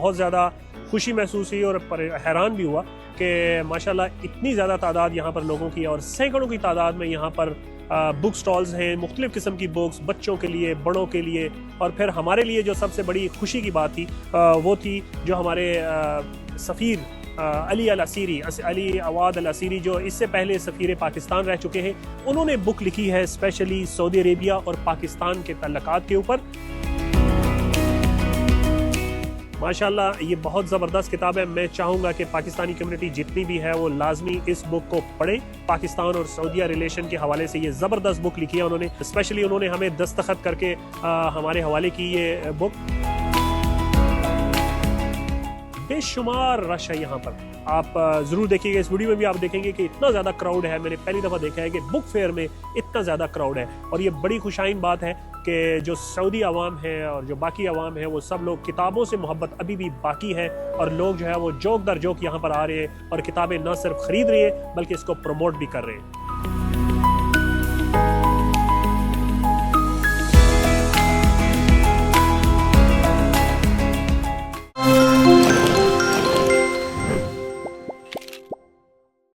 बहुत ज़्यादा खुशी महसूस हुई और हैरान भी हुआ कि माशाल्लाह इतनी ज़्यादा तादाद यहाँ पर लोगों की, और सैकड़ों की तादाद में यहाँ पर बुक स्टॉल्स हैं, मुख्तलिफ़ किस्म की बुक्स, बच्चों के लिए, बड़ों के लिए। और फिर हमारे लिए जो सबसे बड़ी खुशी की बात थी वो थी जो हमारे सफ़ीर अली अवाद अल असीरी, जो इससे पहले सफ़ीर पाकिस्तान रह चुके हैं, उन्होंने बुक लिखी है स्पेशली सऊदी अरेबिया और पाकिस्तान के तल्लुकात के ऊपर। माशाल्लाह ये बहुत ज़बरदस्त किताब है। मैं चाहूँगा कि पाकिस्तानी कम्युनिटी जितनी भी है वो लाजमी इस बुक को पढ़े। पाकिस्तान और सऊदीया रिलेशन के हवाले से ये ज़बरदस्त बुक लिखी है उन्होंने। स्पेशली उन्होंने हमें दस्तखत करके हमारे हवाले की ये बुक। बेशुमार रश है यहाँ पर, आप ज़रूर देखिएगा। इस वीडियो में भी आप देखेंगे कि इतना ज़्यादा क्राउड है। मैंने पहली दफ़ा देखा है कि बुक फेयर में इतना ज़्यादा क्राउड है। और ये बड़ी खुशाइन बात है कि जो सऊदी अवाम है और जो बाकी अवाम है वो सब लोग, किताबों से मोहब्बत अभी भी बाकी है, और लोग जो है वो जोक दर जोक यहाँ पर आ रहे हैं और किताबें न सिर्फ ख़रीद रहे हैं बल्कि इसको प्रमोट भी कर रहे हैं।